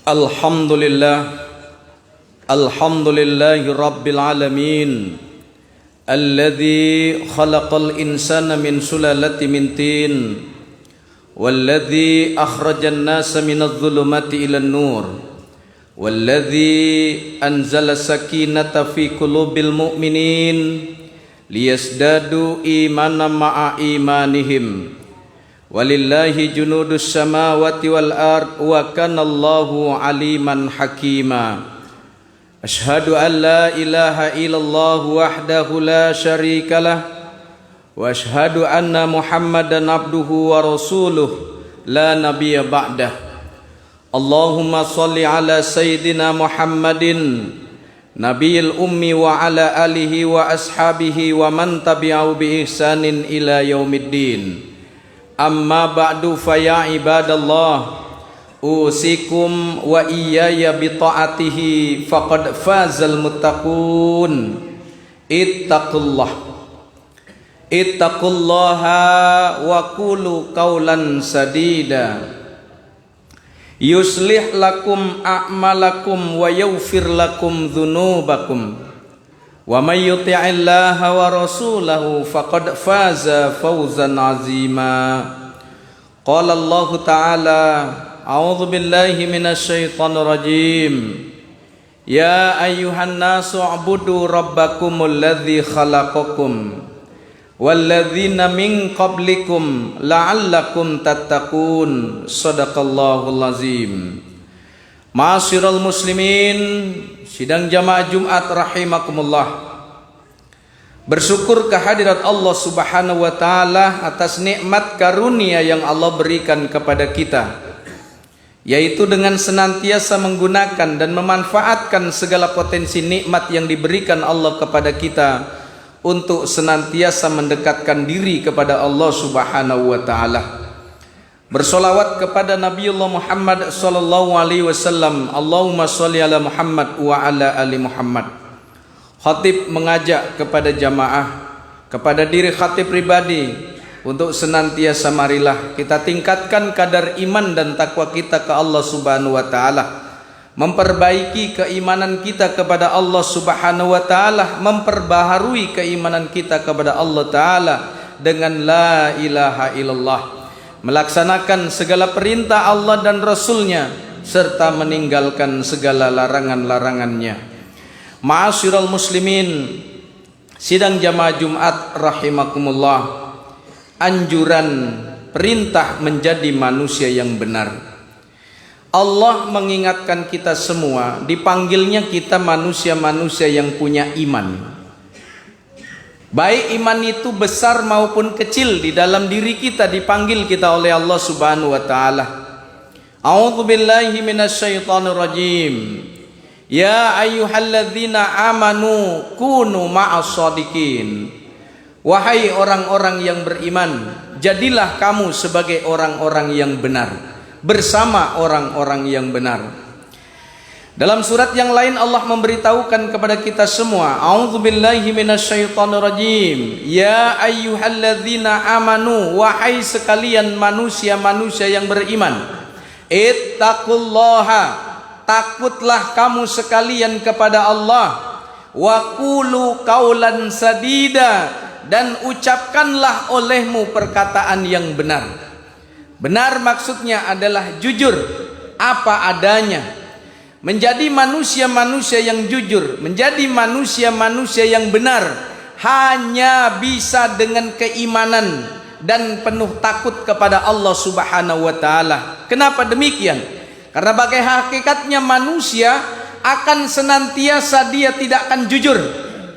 Alhamdulillah Alhamdulillahi Rabbil Alamin Alladhi khalaqal insana min sulalati min tin Walladhi akhrajan nasa minadh dhulumati ilan nur Walladhi anzala sakinata fi qulubil mu'minin Liyasdadu imanan ma'a imanihim Walillahi junudus samawati wal ard wa kanallahu aliman hakima. Ashhadu an la ilaha illallah wahdahu la syarikalah wa ashhadu anna Muhammadan abduhu wa rasuluh la nabiyya ba'dah. Allahumma salli ala sayyidina Muhammadin nabiyil ummi wa ala alihi wa ashabihi wa man tabi'ahu bi ihsanin ila yaumiddin. Amma ba'du faya ibadallah usikum wa iyaya bi ta'atihi faqad fazal muttaqun ittaqullaha wa qulu qawlan sadida yuslih lakum a'malakum wa yaghfir lakum dhunubakum wa may yuti'illaha wa rasulahu faqad faza fawzan 'azima. Qala Allah Ta'ala a'udzu billahi minasy syaithanir rajim. Ya ayyuhan nasu u'budu rabbakumul ladzi khalaqakum walladzina min qablikum la'allakum tattaqun. Shadaqallahul azim. Ma'asyiral muslimin, sidang jamaah Jumat rahimakumullah. Bersyukur kehadirat Allah Subhanahu wa taala atas nikmat karunia yang Allah berikan kepada kita, yaitu dengan senantiasa menggunakan dan memanfaatkan segala potensi nikmat yang diberikan Allah kepada kita untuk senantiasa mendekatkan diri kepada Allah Subhanahu wa taala. Bersolawat kepada Nabiullah Muhammad sallallahu alaihi wasallam. Allahumma sholli ala Muhammad wa ala ali Muhammad. Khatib mengajak kepada jamaah, kepada diri khatib pribadi untuk senantiasa marilah kita tingkatkan kadar iman dan takwa kita ke Allah Subhanahu wa taala, memperbaiki keimanan kita kepada Allah Subhanahu wa taala, memperbaharui keimanan kita kepada Allah taala dengan la ilaha illallah, melaksanakan segala perintah Allah dan Rasulnya serta meninggalkan segala larangan-larangannya. Ma'asyiral muslimin, sidang jamaah Jumat rahimakumullah. Anjuran perintah menjadi manusia yang benar. Allah mengingatkan kita semua, dipanggilnya kita manusia-manusia yang punya iman. Baik iman itu besar maupun kecil, di dalam diri kita dipanggil kita oleh Allah Subhanahu wa taala. A'udzu billahi minasyaitonir rajim. Ya ayyuhalladzina amanu kunu ma'as shadiqin. Wahai orang-orang yang beriman, jadilah kamu sebagai orang-orang yang benar, bersama orang-orang yang benar. Dalam surat yang lain Allah memberitahukan kepada kita semua, a'udzubillahi minasyaitonir rajim. Ya ayyuhalladzina amanu, wahai sekalian manusia-manusia yang beriman, ittaqullaha, takutlah kamu sekalian kepada Allah, wa qulu qaulan sadida, dan ucapkanlah olehmu perkataan yang benar. Benar maksudnya adalah jujur apa adanya. Menjadi manusia-manusia yang jujur, menjadi manusia-manusia yang benar, hanya bisa dengan keimanan dan penuh takut kepada Allah Subhanahu wa taala. Kenapa demikian? Karena bagai hakikatnya manusia akan senantiasa dia tidak akan jujur,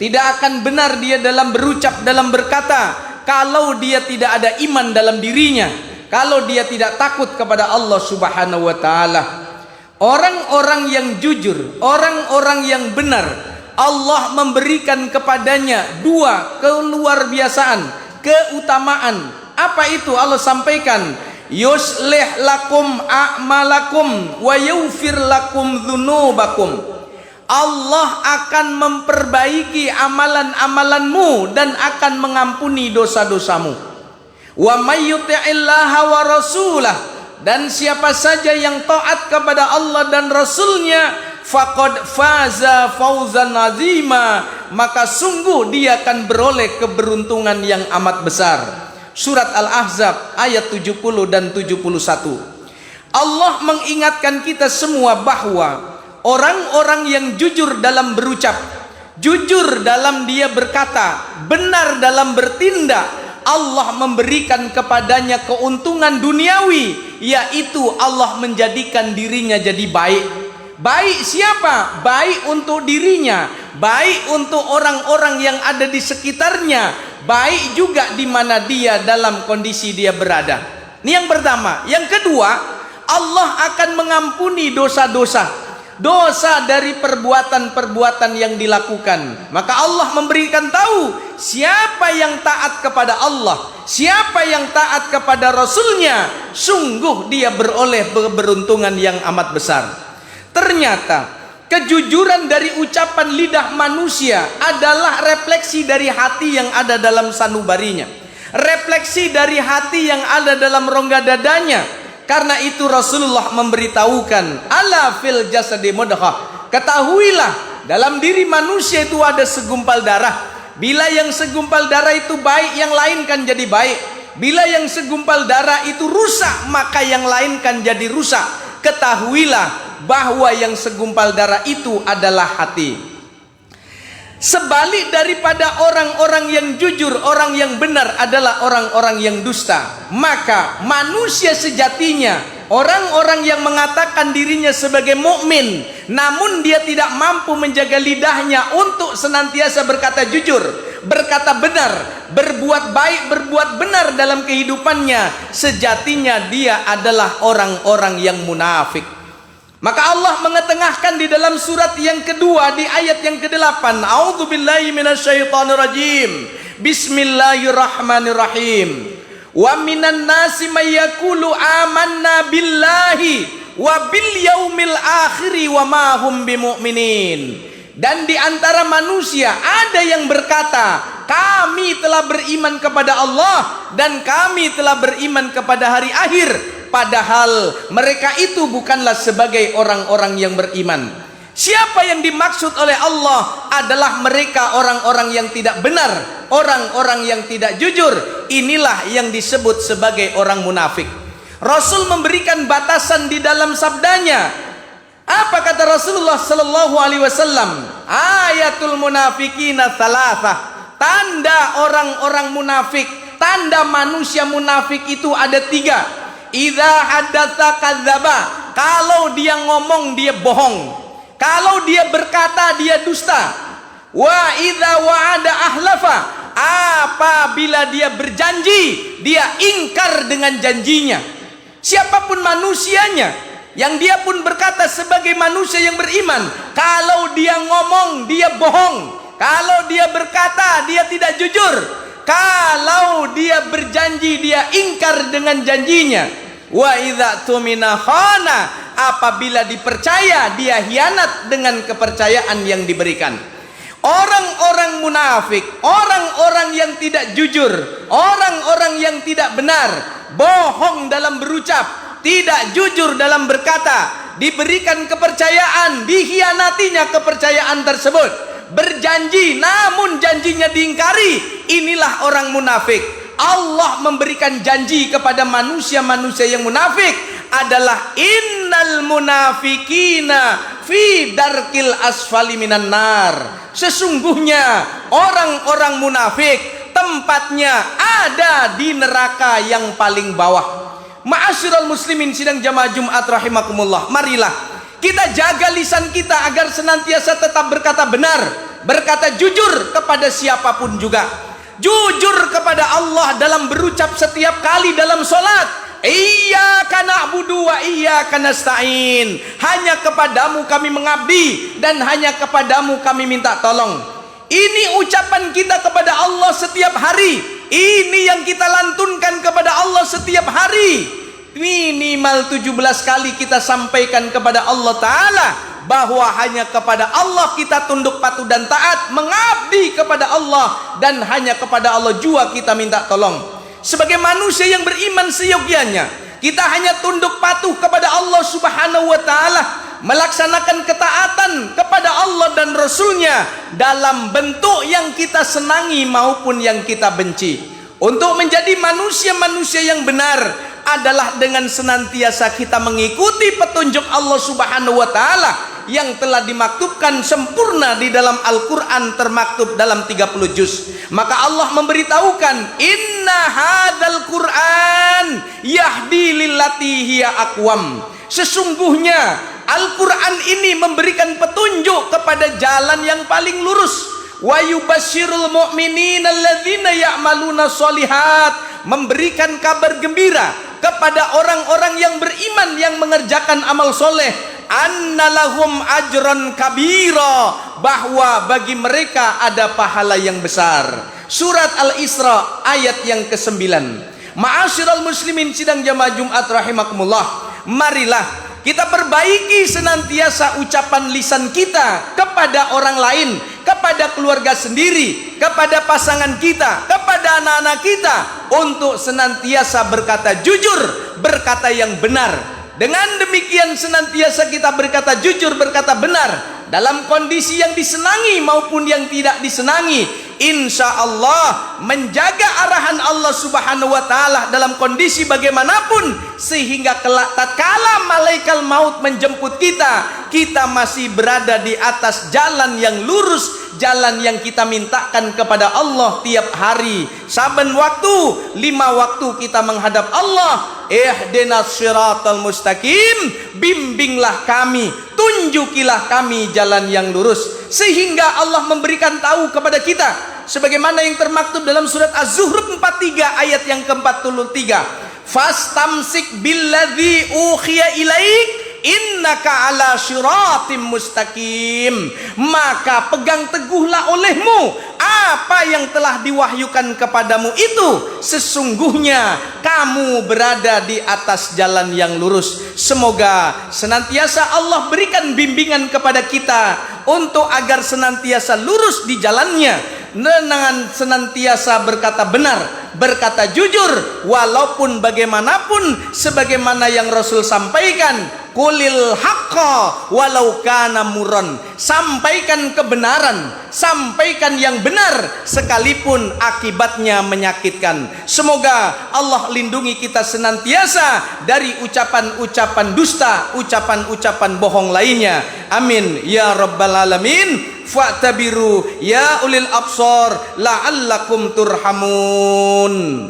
tidak akan benar dia dalam berucap, dalam berkata, kalau dia tidak ada iman dalam dirinya, kalau dia tidak takut kepada Allah Subhanahu wa taala. Orang-orang yang jujur, orang-orang yang benar, Allah memberikan kepadanya dua keluarbiasaan, keutamaan. Apa itu? Allah sampaikan, yuslih lakum a'malakum wa yaghfir lakum dzunubakum. Allah akan memperbaiki amalan-amalanmu dan akan mengampuni dosa-dosamu. Wa may yuti'illaha wa rasulah, dan siapa saja yang taat kepada Allah dan Rasulnya, faqad faza fauzan azima, maka sungguh dia akan beroleh keberuntungan yang amat besar. Surat Al-Ahzab ayat 70 dan 71. Allah mengingatkan kita semua bahwa orang-orang yang jujur dalam berucap, jujur dalam dia berkata, benar dalam bertindak, Allah memberikan kepadanya keuntungan duniawi, yaitu Allah menjadikan dirinya jadi baik. Baik siapa? Baik untuk dirinya, baik untuk orang-orang yang ada di sekitarnya, baik juga di mana dia dalam kondisi dia berada. Ini yang pertama. Yang kedua, Allah akan mengampuni dosa-dosa dari perbuatan-perbuatan yang dilakukan. Maka Allah memberikan tahu siapa yang taat kepada Allah, siapa yang taat kepada Rasulnya, sungguh dia beroleh keberuntungan yang amat besar. Ternyata kejujuran dari ucapan lidah manusia adalah refleksi dari hati yang ada dalam sanubarinya, refleksi dari hati yang ada dalam rongga dadanya. Karena itu Rasulullah memberitahukan, ala fil jasadi mudghah, ketahuilah dalam diri manusia itu ada segumpal darah. Bila yang segumpal darah itu baik, yang lain kan jadi baik. Bila yang segumpal darah itu rusak, maka yang lain kan jadi rusak. Ketahuilah bahwa yang segumpal darah itu adalah hati. Sebalik daripada orang-orang yang jujur, orang yang benar adalah orang-orang yang dusta. Maka manusia sejatinya, orang-orang yang mengatakan dirinya sebagai mukmin, namun dia tidak mampu menjaga lidahnya untuk senantiasa berkata jujur, berkata benar, berbuat baik, berbuat benar dalam kehidupannya, sejatinya dia adalah orang-orang yang munafik. Maka Allah mengetengahkan di dalam surat yang kedua di ayat yang ke-8. A'udzubillahi minasyaitonirrajim. Bismillahirrahmanirrahim. Wa minan nasi may yaqulu amanna billahi wa bil yaumil akhiri wa ma hum bimumin. Dan di antara manusia ada yang berkata, kami telah beriman kepada Allah dan kami telah beriman kepada hari akhir. Padahal mereka itu bukanlah sebagai orang-orang yang beriman. Siapa yang dimaksud oleh Allah adalah mereka orang-orang yang tidak benar, orang-orang yang tidak jujur. Inilah yang disebut sebagai orang munafik. Rasul memberikan batasan di dalam sabdanya. Apa kata Rasulullah sallallahu alaihi wasallam? Ayatul munafiqina tsalatsa. Tanda orang-orang munafik, tanda manusia munafik itu ada 3. Idza haddatsa kadzdzaba, kalau dia ngomong dia bohong, kalau dia berkata dia dusta. Wa idza wa'ada ahlafa, apabila dia berjanji dia ingkar dengan janjinya. Siapapun manusianya, yang dia pun berkata sebagai manusia yang beriman, kalau dia ngomong dia bohong, kalau dia berkata dia tidak jujur, kalau dia berjanji dia ingkar dengan janjinya. Wa idza tumina khana, apabila dipercaya dia hianat dengan kepercayaan yang diberikan. Orang-orang munafik, orang-orang yang tidak jujur, orang-orang yang tidak benar, bohong dalam berucap, tidak jujur dalam berkata, diberikan kepercayaan, dihianatinya kepercayaan tersebut, berjanji namun janjinya diingkari, inilah orang munafik. Allah memberikan janji kepada manusia-manusia yang munafik adalah innal munafikina fi darkil asfali minan nar. Sesungguhnya orang-orang munafik tempatnya ada di neraka yang paling bawah. Ma'asyiral muslimin sidang jamaah Jumat rahimakumullah, marilah kita jaga lisan kita agar senantiasa tetap berkata benar, berkata jujur kepada siapapun juga. Jujur kepada Allah dalam berucap setiap kali dalam solat. Iyyaka na'budu wa iyyaka nasta'in. Hanya kepadamu kami mengabdi dan hanya kepadamu kami minta tolong. Ini ucapan kita kepada Allah setiap hari. Ini yang kita lantunkan kepada Allah setiap hari. Minimal 17 kali kita sampaikan kepada Allah Ta'ala bahwa hanya kepada Allah kita tunduk patuh dan taat, mengabdi kepada Allah, dan hanya kepada Allah jua kita minta tolong. Sebagai manusia yang beriman seyogyanya, Kita hanya tunduk patuh kepada Allah Subhanahu wa taala, melaksanakan ketaatan kepada Allah dan Rasulnya dalam bentuk yang kita senangi maupun yang kita benci. Untuk menjadi manusia-manusia yang benar adalah dengan senantiasa kita mengikuti petunjuk Allah Subhanahu wa taala yang telah dimaktubkan sempurna di dalam Al-Qur'an, termaktub dalam 30 juz. Maka Allah memberitahukan, "Inna hadzal Qur'an yahdi lillati hiya aqwam." Sesungguhnya Al-Qur'an ini memberikan petunjuk kepada jalan yang paling lurus. Wa yubasyirul mu'minina alladzina ya'maluna sholihat, memberikan kabar gembira kepada orang-orang yang beriman yang mengerjakan amal soleh, annalahum ajran kabira, bahwa bagi mereka ada pahala yang besar. Surat Al-Isra ayat yang ke-9. Ma'asyiral muslimin sidang jamaah Jumat rahimakumullah, marilah kita perbaiki senantiasa ucapan lisan kita kepada orang lain, kepada keluarga sendiri, kepada pasangan kita, kepada anak-anak kita, untuk senantiasa berkata jujur, berkata yang benar. Dengan demikian senantiasa kita berkata jujur, berkata benar dalam kondisi yang disenangi maupun yang tidak disenangi. Insya Allah menjaga arahan Allah Subhanahu wa taala dalam kondisi bagaimanapun, sehingga kelak tatkala malaikat maut menjemput kita, kita masih berada di atas jalan yang lurus, jalan yang kita mintakan kepada Allah tiap hari. Saben waktu, 5 waktu kita menghadap Allah. Ihdinas siratal mustaqim, bimbinglah kami, tunjukilah kami jalan yang lurus, sehingga Allah memberikan tahu kepada kita sebagaimana yang termaktub dalam surat Az-Zukhruf 43 ayat yang ke-43. Fastamsik billadzi ukhiya ilaik innaka ala syiratim mustaqim, maka pegang teguhlah olehmu apa yang telah diwahyukan kepadamu itu, sesungguhnya kamu berada di atas jalan yang lurus. Semoga senantiasa Allah berikan bimbingan kepada kita untuk agar senantiasa lurus di jalannya, dengan senantiasa berkata benar, berkata jujur, walaupun bagaimanapun, sebagaimana yang Rasul sampaikan, qulil haqqa walau kana murran, sampaikan kebenaran, sampaikan yang benar sekalipun akibatnya menyakitkan. Semoga Allah lindungi kita senantiasa dari ucapan-ucapan dusta, ucapan-ucapan bohong lainnya. Amin ya rabbal alamin. Fa'tabiru ya ulil absar la'allakum turhamun.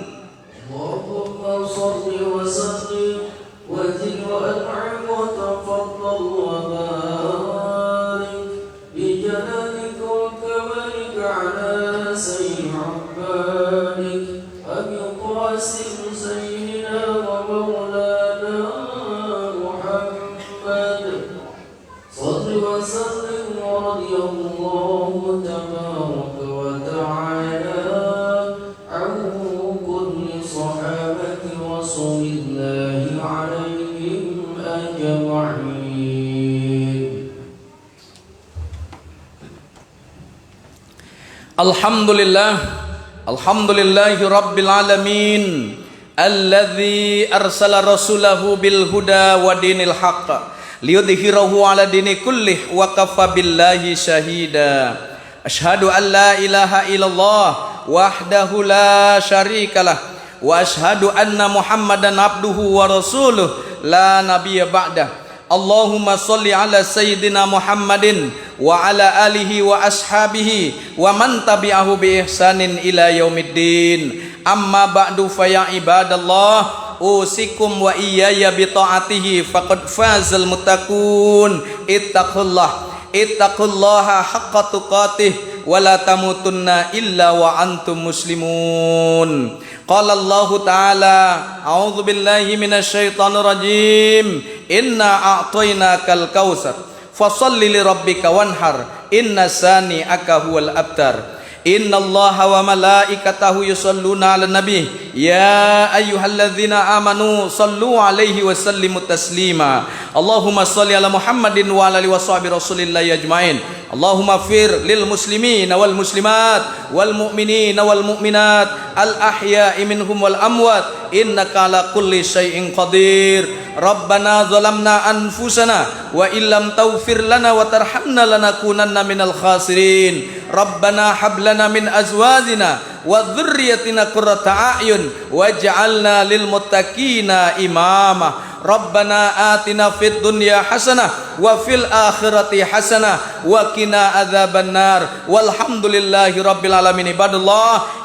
Allahumma shalli wa sallim wa zid wa an'im wa tafaddal wa barik bi jalalika wa kamalika ala sayyidi abbadik Abi Qasim sayyidina wa maulana Muhammad salli wa sallim رضي الله تبارك وتعالى عن كل صحابة رسول الله عليهم أجمعين. Alhamdulillah rabbil alamin, alladzi arsala rasulahu bil huda wa dinil haqq liyudhhirahu ala dini kullih wa kafa billahi syahida. Asyhadu an la ilaha illallah wahdahu la syarikalah wa asyhadu anna Muhammadan abduhu wa rasuluh la nabiyya ba'dah. Allahumma shalli ala sayyidina Muhammadin wa ala alihi wa ashabihi wa man tabi'ahu bi ihsanin ila yaumiddin. Amma ba'du fa ya ibadallah, usikum wa iyaya bi ta'atihi faqad fazal muttaqun. Ittaqullaha haqqa tuqatih wa la tamutunna illa wa antum muslimun. Qala Allah Ta'ala, a'udzu billahi minasy syaithanir rajim. Inna a'tainakal kautsar fashalli li rabbika wanhar inna sani'aka huwal abtar. Innallaha wa malaikatahu yusholluna 'alan nabi ya ayyuhalladzina amanu shallu 'alaihi wa sallimu taslima. Allahumma shalli ala Muhammadin wa ala alihi washabi rasulillahi ajmain. Allahumma fir lil muslimin wal muslimat wal mu'minin wal mu'minat al ahya'i minhum wal amwat innaka ala kulli syai'in qadir. Rabbana zalamna anfusana wa illam taghfir lana wa tarhamna lanakunanna minal khasirin. Rabbana hab lana min azwajina wa dhurriyyatina qurrata a'yun waj'alna lil muttaqina imama. Rabbana atina fid dunya hasanah wa fil akhirati hasanah wa qina adzabannar. Walhamdulillahi rabbil alamin. Ibadallah.